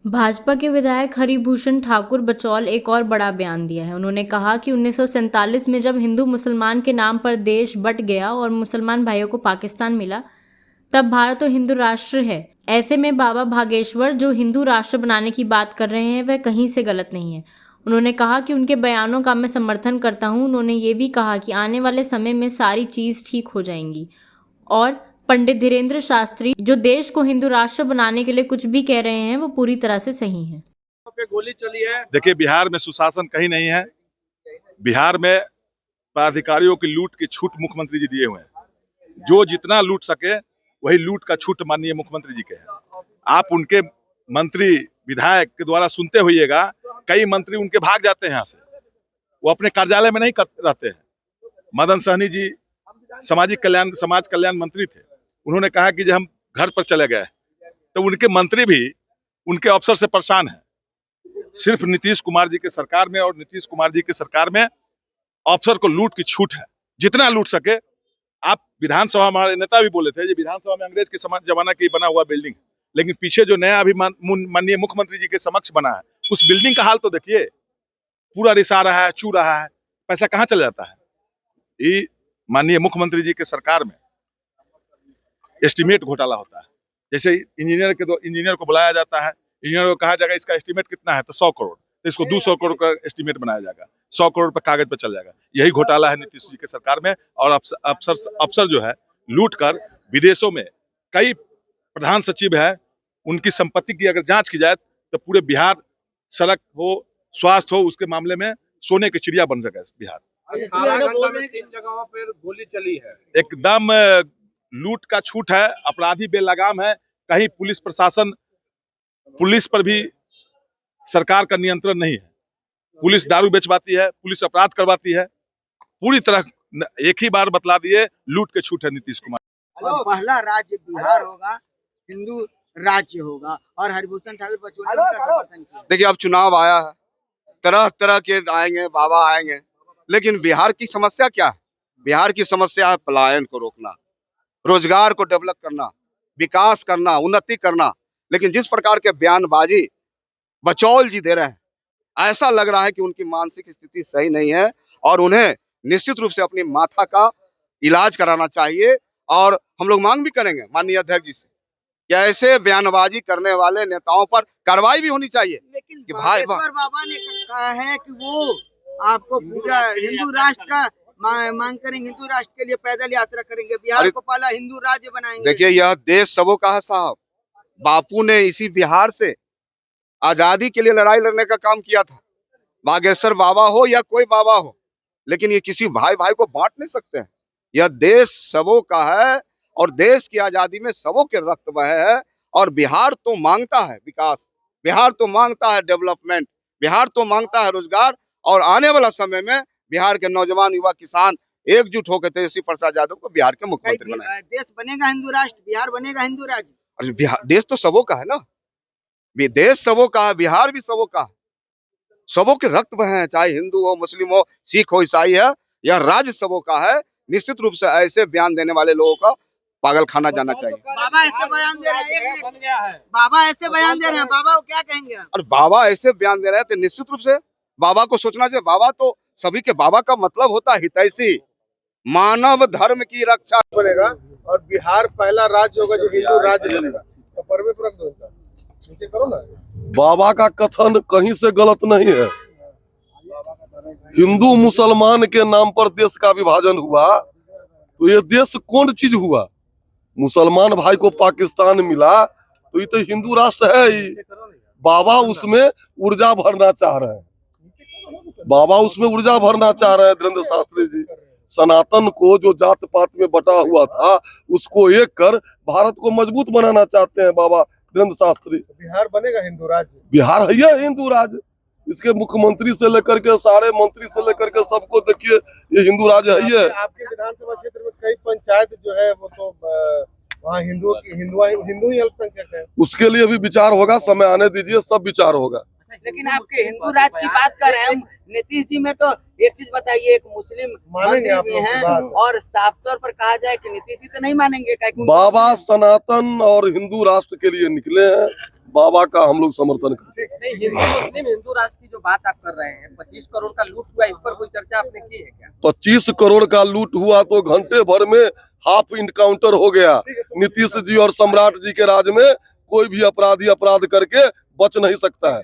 भाजपा के विधायक हरिभूषण ठाकुर बचौल एक और बड़ा बयान दिया है। उन्होंने कहा कि 1947 में जब हिंदू मुसलमान के नाम पर देश बंट गया और मुसलमान भाइयों को पाकिस्तान मिला, तब भारत तो हिंदू राष्ट्र है। ऐसे में बाबा भागेश्वर जो हिंदू राष्ट्र बनाने की बात कर रहे हैं वह कहीं से गलत नहीं है। उन्होंने कहा कि उनके बयानों का मैं समर्थन करता हूं। उन्होंने ये भी कहा कि आने वाले समय में सारी चीज़ ठीक हो जाएंगी और पंडित धीरेन्द्र शास्त्री जो देश को हिंदू राष्ट्र बनाने के लिए कुछ भी कह रहे हैं वो पूरी तरह से सही है। पे गोली चली है। देखिए, बिहार में सुशासन कहीं नहीं है। बिहार में पदाधिकारियों की लूट की छूट मुख्यमंत्री जी दिए हुए हैं। जो जितना लूट सके वही लूट का छूट माननीय मुख्यमंत्री जी के है। आप उनके मंत्री विधायक के द्वारा सुनते होइएगा, कई मंत्री उनके भाग जाते हैं यहाँ से, वो अपने कार्यालय में नहीं रहते हैं। मदन सहनी जी समाज कल्याण मंत्री थे। उन्होंने कहा कि जब हम घर पर चले गए तो उनके मंत्री भी उनके अफसर से परेशान है। सिर्फ नीतीश कुमार जी के सरकार में और नीतीश कुमार जी की सरकार में अफसर को लूट की छूट है, जितना लूट सके। आप विधानसभा, हमारे नेता भी बोले थे, ये विधानसभा में अंग्रेज के जमाना की बना हुआ बिल्डिंग, लेकिन पीछे जो नया अभी माननीय मुख्यमंत्री जी के समक्ष बना है, उस बिल्डिंग का हाल तो देखिए। पूरा रिसा रहा है, चू रहा है, पैसा कहाँ चला जाता है। ये माननीय मुख्यमंत्री जी के सरकार में एस्टीमेट घोटाला होता है। जैसे इंजीनियर को बुलाया जाता है, इंजीनियर को कहा जाएगा इसका एस्टीमेट कितना है, तो 100 करोड़, तो इसको 200 करोड़ का एस्टीमेट बनाया जाएगा, 100 करोड़ पर कागज पर चल जाएगा। यही घोटाला है नीतीश जी के सरकार में। और अफसर जो है लूट कर विदेशों में, कई प्रधान सचिव है, उनकी संपत्ति की अगर जांच की जाए तो पूरे बिहार, सड़क हो, स्वास्थ्य हो, उसके मामले में सोने की चिड़िया बन सके बिहार। 3 जगहों पर गोली चली है। एकदम लूट का छूट है, अपराधी बेलगाम है। कहीं पुलिस प्रशासन, पुलिस पर भी सरकार का नियंत्रण नहीं है। पुलिस दारू बेचवाती है, पुलिस अपराध करवाती है। पूरी तरह एक ही बार बतला दिए, लूट के छूट है नीतीश कुमार। और पहला राज्य बिहार होगा, हिंदू राज्य होगा, और हरिभूषण ठाकुर बचौल ने उनका समर्थन किया। देखिए, अब चुनाव आया है, तरह तरह के आएंगे, बाबा आएंगे, लेकिन बिहार की समस्या क्या है? बिहार की समस्या है पलायन को रोकना, रोजगार को डेवलप करना, विकास करना, उन्नति करना। लेकिन जिस प्रकार के बयानबाजी बचौल जी दे रहे हैं, ऐसा लग रहा है कि उनकी मानसिक स्थिति सही नहीं है और उन्हें निश्चित रूप से अपनी माथा का इलाज कराना चाहिए। और हम लोग मांग भी करेंगे माननीय अध्यक्ष जी से कि ऐसे बयानबाजी करने वाले नेताओं पर कार्रवाई भी होनी चाहिए। लेकिन कि भाई बाबा ने कहा है कि वो आपको पूरा हिंदू राष्ट्र का मांग करेंगे, हिंदू राष्ट्र के लिए पैदल यात्रा करेंगे, बिहार को पहला हिंदू राज्य बनाएंगे। देखिए, यह देश सबों का है साहब। बापू ने इसी बिहार से आजादी के लिए लड़ाई लड़ने का काम किया था। बागेश्वर बाबा हो या कोई बाबा हो, लेकिन ये किसी भाई भाई को बांट नहीं सकते हैं। यह देश सबों का है और देश की आजादी में सबों के रक्त बहे है। और बिहार तो मांगता है विकास, बिहार तो मांगता है डेवलपमेंट, बिहार तो मांगता है रोजगार। और आने वाला समय में बिहार के नौजवान, युवा, किसान एकजुट होकर तेजस्वी प्रसाद यादव को बिहार के मुख्यमंत्री बनाए। देश बनेगा हिंदू राष्ट्र, बिहार बनेगा हिंदू राज्य। और बिहार, देश तो सबों का है ना, देश सबों का है, बिहार भी सबों का है। सबों के रक्त बहे हैं, चाहे हिंदू हो, मुस्लिम हो, सिख हो, ईसाई है। यह राज्य सबों का है। निश्चित रूप से ऐसे बयान देने वाले लोगों का पागल खाना जाना चाहिए। बाबा ऐसे बयान दे रहे हैं, बाबा ऐसे बयान दे रहे हैं, बाबा को क्या कहेंगे? और बाबा ऐसे बयान दे रहे हैं तो निश्चित रूप से बाबा को सोचना चाहिए। बाबा तो सभी के, बाबा का मतलब होता है हितैषी, मानव धर्म की रक्षा बनेगा और बिहार पहला राज्य होगा जो हिंदू राज्य बनेगा। तो परवे पूरक दो इनका नीचे करो ना। बाबा का कथन कहीं से गलत नहीं है। हिंदू मुसलमान के नाम पर देश का विभाजन हुआ तो ये देश कौन चीज हुआ? मुसलमान भाई को पाकिस्तान मिला तो ये तो हिंदू राष्ट्र है ही। बाबा उसमें ऊर्जा भरना चाह रहे हैं, बाबा उसमें ऊर्जा भरना चाह रहे हैं। धीरेन्द्र शास्त्री जी सनातन को जो जात पात में बटा हुआ था उसको एक कर भारत को मजबूत बनाना चाहते हैं बाबा धीरेन्द्र शास्त्री। बिहार बनेगा हिंदू राज्य। बिहार है ये हिंदू राज्य। इसके मुख्यमंत्री से लेकर के सारे मंत्री से लेकर के सबको देखिए, ये हिंदू राज्य है। ये आपके विधानसभा क्षेत्र में कई पंचायत जो है वो तो वहाँ हिंदू ही अल्पसंख्यक है। उसके लिए भी विचार होगा, समय आने दीजिए, सब विचार होगा। लेकिन आपके हिंदू राज्य की बात कर रहे हैं नीतीश जी में, तो एक चीज बताइए, एक मुस्लिम मंत्री भी हैं और साफ तौर पर कहा जाए कि नीतीश जी तो नहीं मानेंगे। बाबा सनातन और हिंदू राष्ट्र के लिए निकले हैं। बाबा का हम लोग समर्थन करते हैं। नहीं, हिंदू मुस्लिम हिंदू राष्ट्र की जो बात आप कर रहे हैं, 25 करोड़ का लूट हुआ, इस पर कोई चर्चा आपने की है क्या? 25 करोड़ का लूट हुआ तो घंटे भर में हाफ इनकाउंटर हो गया। नीतीश जी और सम्राट जी के राज में कोई भी अपराधी अपराध करके बच नहीं सकता है।